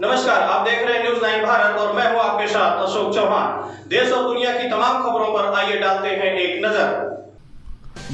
नमस्कार, आप देख रहे हैं न्यूज़ 9 भारत और मैं हूं आपके साथ अशोक चौहान। देश और दुनिया की तमाम खबरों पर आइए डालते हैं एक नजर।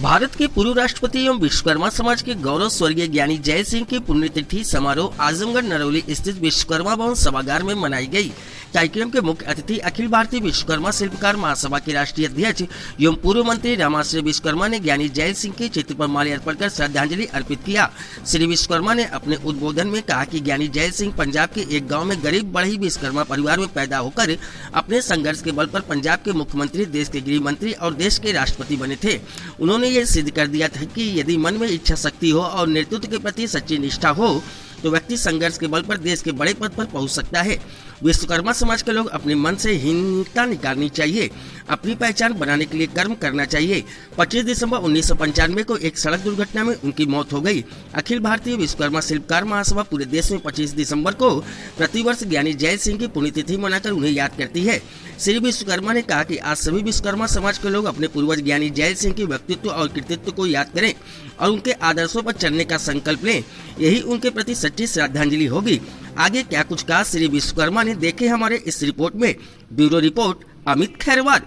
भारत के पूर्व राष्ट्रपति एवं विश्वकर्मा समाज के गौरव स्वर्गीय ज्ञानी जय सिंह की पुण्यतिथि समारोह आजमगढ़ नरौली स्थित विश्वकर्मा भवन सभागार में मनाई गई। कार्यक्रम के मुख्य अतिथि अखिल भारतीय विश्वकर्मा शिल्पकार महासभा के राष्ट्रीय अध्यक्ष एवं पूर्व मंत्री रामाश्रय विश्वकर्मा ने ज्ञानी जय सिंह के चित्र पर माल्यार्पण कर श्रद्धांजलि अर्पित किया। श्री विश्वकर्मा ने अपने उद्बोधन में कहा कि ज्ञानी जय सिंह पंजाब के एक गाँव में गरीब बढ़ई विश्वकर्मा परिवार में पैदा होकर अपने संघर्ष के बल पर पंजाब के मुख्यमंत्री, देश के गृह मंत्री और देश के राष्ट्रपति बने थे। उन्होंने ये सिद्ध कर दिया था कि यदि मन में इच्छा शक्ति हो और नेतृत्व के प्रति सच्ची निष्ठा हो तो व्यक्ति संघर्ष के बल पर देश के बड़े पद पर पहुंच सकता है। विश्वकर्मा समाज के लोग अपने मन से हीनता निकालनी चाहिए, अपनी पहचान बनाने के लिए कर्म करना चाहिए। 25 दिसंबर 1995 को एक सड़क दुर्घटना में उनकी मौत हो गई। अखिल भारतीय विश्वकर्मा शिल्पकार महासभा पूरे देश में 25 दिसंबर को प्रतिवर्ष ज्ञानी जय सिंह की पुण्यतिथि मनाकर उन्हें याद करती है। श्री विश्वकर्मा ने कहा कि आज सभी विश्वकर्मा समाज के लोग अपने पूर्वज ज्ञानी जय सिंह के व्यक्तित्व और कृतित्व को याद करें और उनके आदर्शों पर चलने का संकल्प लें। यही उनके प्रति सच्ची श्रद्धांजलि होगी। आगे क्या कुछ कहा श्री विश्वकर्मा ने, देखे हमारे इस रिपोर्ट में। Bureau report Amit Khairwar.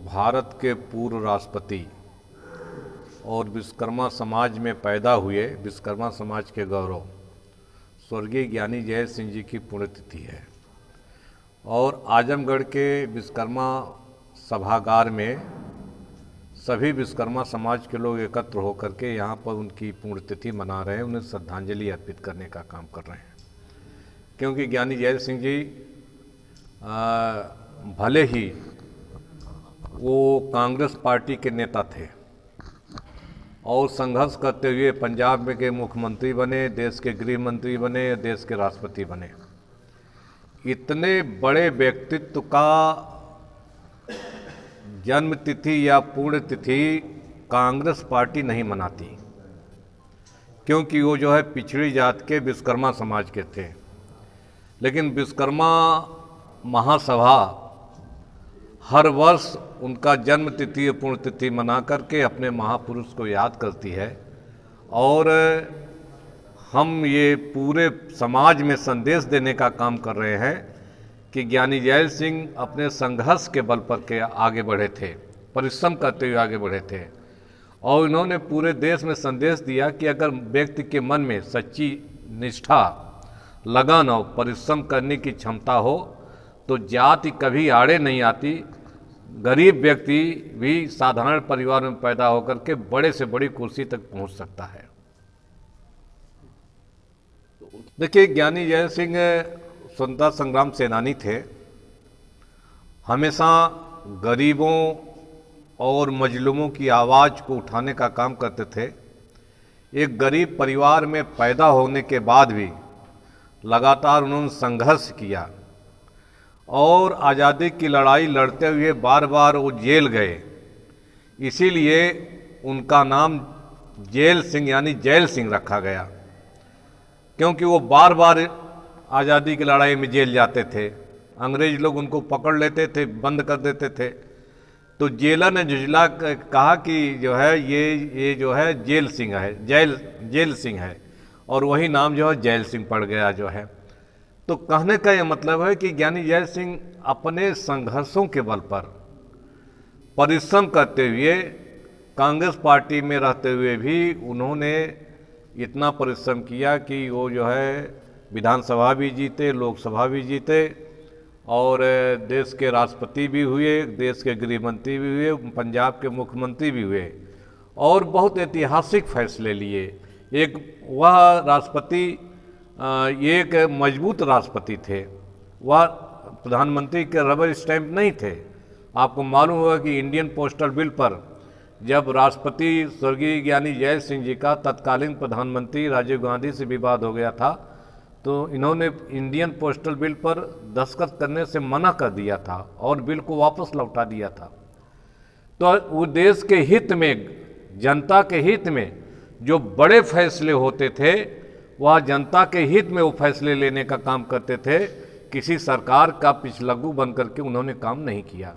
भारत के पूर्व राष्ट्रपति और विश्वकर्मा समाज में पैदा हुए विश्वकर्मा समाज के गौरव स्वर्गीय ज्ञानी जय सिंह जी की पुण्यतिथि है और आजमगढ़ के विश्वकर्मा सभागार में सभी विश्वकर्मा समाज के लोग एकत्र होकर के यहाँ पर उनकी पुण्यतिथि मना रहे हैं, उन्हें श्रद्धांजलि अर्पित करने का काम कर रहे हैं। क्योंकि ज्ञानी जय सिंह जी भले ही वो कांग्रेस पार्टी के नेता थे और संघर्ष करते हुए पंजाब में के मुख्यमंत्री बने, देश के गृह मंत्री बने, देश के राष्ट्रपति बने। इतने बड़े व्यक्तित्व का जन्म तिथि या पुण्यतिथि कांग्रेस पार्टी नहीं मनाती, क्योंकि वो जो है पिछड़ी जात के विश्वकर्मा समाज के थे। लेकिन विश्वकर्मा महासभा हर वर्ष उनका जन्म तिथि पुण्यतिथि मना करके अपने महापुरुष को याद करती है और हम ये पूरे समाज में संदेश देने का काम कर रहे हैं कि ज्ञानी जय सिंह अपने संघर्ष के बल पर के आगे बढ़े थे, परिश्रम करते हुए आगे बढ़े थे और इन्होंने पूरे देश में संदेश दिया कि अगर व्यक्ति के मन में सच्ची निष्ठा, लगन और परिश्रम करने की क्षमता हो तो जाति कभी आड़े नहीं आती। गरीब व्यक्ति भी साधारण परिवार में पैदा होकर के बड़े से बड़ी कुर्सी तक पहुंच सकता है। देखिए, ज्ञानी जय सिंह स्वतंत्रता संग्राम सेनानी थे। हमेशा गरीबों और मजलूमों की आवाज़ को उठाने का काम करते थे। एक गरीब परिवार में पैदा होने के बाद भी लगातार उन्होंने संघर्ष किया और आज़ादी की लड़ाई लड़ते हुए बार बार वो जेल गए। इसीलिए उनका नाम जेल सिंह यानी जैल सिंह रखा गया, क्योंकि वो बार बार आज़ादी की लड़ाई में जेल जाते थे। अंग्रेज लोग उनको पकड़ लेते थे, बंद कर देते थे। तो जेलर ने जुजला कहा कि जो है ये जो है जेल सिंह है, जेल सिंह है, और वही नाम जो है जैल सिंह पड़ गया जो है। तो कहने का ये मतलब है कि ज्ञानी जय सिंह अपने संघर्षों के बल पर परिश्रम करते हुए कांग्रेस पार्टी में रहते हुए भी उन्होंने इतना परिश्रम किया कि वो जो है विधानसभा भी जीते, लोकसभा भी जीते और देश के राष्ट्रपति भी हुए, देश के गृह मंत्री भी हुए, पंजाब के मुख्यमंत्री भी हुए और बहुत ऐतिहासिक फैसले लिए। एक वह राष्ट्रपति एक मजबूत राष्ट्रपति थे, वह प्रधानमंत्री के रबर स्टैंप नहीं थे। आपको मालूम होगा कि इंडियन पोस्टल बिल पर जब राष्ट्रपति स्वर्गीय ज्ञानी जय सिंह जी का तत्कालीन प्रधानमंत्री राजीव गांधी से विवाद हो गया था, तो इन्होंने इंडियन पोस्टल बिल पर दस्तखत करने से मना कर दिया था और बिल को वापस लौटा दिया था। तो वो देश के हित में, जनता के हित में जो बड़े फैसले होते थे वह जनता के हित में वो फैसले लेने का काम करते थे। किसी सरकार का पिछलग्गू बन करके उन्होंने काम नहीं किया।